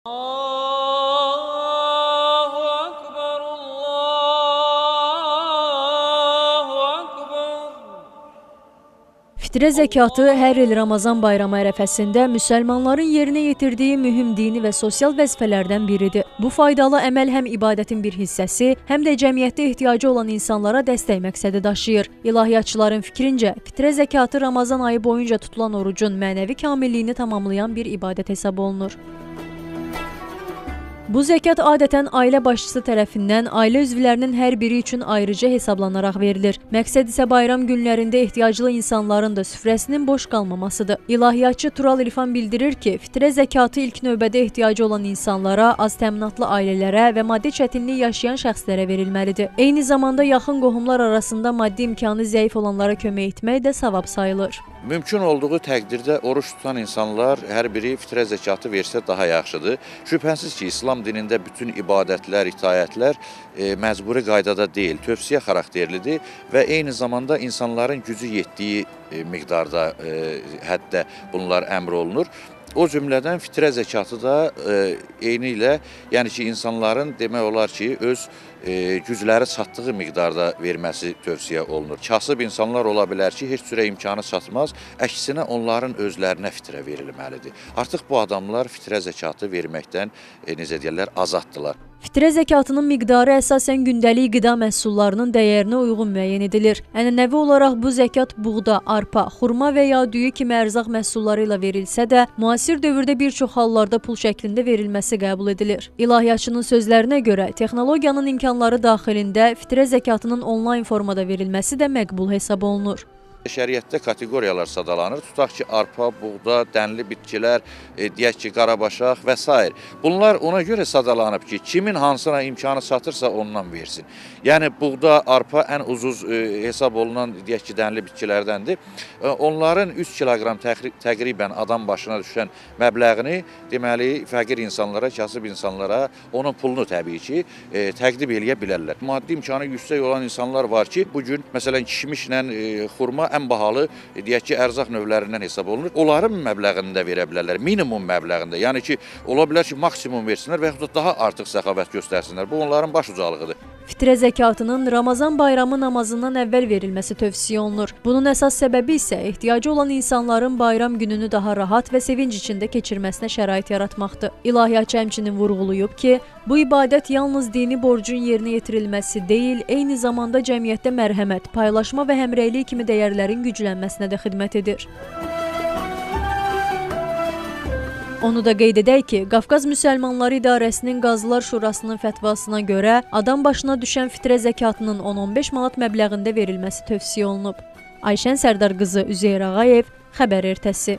Allahu Ekber, Allahu Ekber. Fitrə zəkatı hər il Ramazan bayramı ərəfəsində müsəlmanların yerinə yetirdiyi mühüm dini və sosial vəzifələrdən biridir. Bu faydalı əməl həm ibadətin bir hissəsi, həm də cəmiyyətdə ehtiyacı olan insanlara dəstək məqsədi daşıyır. İlahiyyatçıların fikrincə, fitrə zəkatı Ramazan ayı boyunca tutulan orucun mənəvi kamilliyini tamamlayan bir ibadət hesab olunur. Bu zəkat adətən ailə başçısı tərəfindən ailə üzvlərinin hər biri üçün ayrıca hesablanaraq verilir. Məqsəd isə bayram günlərində ehtiyaclı insanların da süfrəsinin boş qalmamasıdır. İlahiyyatçı Tural İrfan bildirir ki, fitrə zəkatı ilk növbədə ehtiyacı olan insanlara, az təminatlı ailələrə və maddi çətinlik yaşayan şəxslərə verilməlidir. Eyni zamanda yaxın qohumlar arasında maddi imkanı zəif olanlara kömək etmək də savab sayılır. Mümkün olduğu təqdirdə oruç tutan insanlar hər biri fitrə zəkatı versə daha yaxşıdır. Şübhəsiz ki, İslam dinində bütün ibadətlər, itayətlər məcburi qaydada deyil, tövsiyə xarakterlidir və eyni zamanda insanların gücü yetdiyi miqdarda, həddə bunlar əmr olunur. O cümlədən fitrə zəkatı da eyni ilə, yəni ki, insanların demək olar ki, öz gücləri çatdığı miqdarda verməsi tövsiyə olunur. Kasıb insanlar ola bilər ki, heç cürə imkanı çatmaz, əksinə onların özlərinə fitrə verilməlidir. Artıq bu adamlar fitrə zəkatı verməkdən, necə deyirlər, azaddılar. Fitrə zəkatının miqdarı əsasən gündəlik qida məhsullarının dəyərinə uyğun müəyyən edilir. Ənənəvi olaraq bu zəkat buğda, arpa, xurma və ya düyü kimi ərzaq məhsulları ilə verilsə də, müasir dövrdə bir çox hallarda pul şəklində verilməsi qəbul edilir. İlahiyyatçının sözlərinə görə, texnologiyanın imkanları daxilində fitrə zəkatının onlayn formada verilməsi də məqbul hesab olunur. Şəriətdə kateqoriyalar sadalanır. Tutaq ki, arpa, buğda, dənli bitkilər, deyək ki, qarabaşaq və s. Bunlar ona görə sadalanıb ki, kimin hansına imkanı çatırsa ondan versin. Yəni, buğda, arpa ən ucuz hesab olunan, deyək ki, dənli bitkilərdəndir. Onların 3 kiloqram təqribən adam başına düşən məbləğini, deməli, fəqir insanlara, kasıb insanlara, onun pulunu təbii ki, təqdim eləyə bilərlər. Maddi imkanı yüksək olan insanlar var ki, bugün, məsələn, kişmişlə xurma ən bahalı, deyək ki, ərzaq növlərindən hesab olunur. Onların məbləğini də verə bilərlər, minimum məbləğində. Yəni ki, ola bilər ki, maksimum versinlər və yaxud da daha artıq səxavət göstərsinlər. Bu, onların baş ucalığıdır. Fitrə zəkatının Ramazan bayramı namazından əvvəl verilməsi tövsiyə olunur. Bunun əsas səbəbi isə ehtiyacı olan insanların bayram gününü daha rahat və sevinc içində keçirməsinə şərait yaratmaqdır. İlahiyyatçı həmçinin vurğulayıb ki, bu ibadət yalnız dini borcun yerinə yetirilməsi deyil, eyni zamanda cəmiyyətdə mərhəmət, paylaşma və həmrəylik kimi dəyərlərin güclənməsinə də xidmət edir. Onu da qeyd edək ki, Qafqaz Müsəlmanları İdarəsinin Qazılar Şurasının fətvasına görə adam başına düşən fitrə zəkatının 10-15 manat məbləğində verilməsi tövsiyə olunub. Ayşən Sərdar qızı Üzeyir Ağayev, Xəbər ertəsi.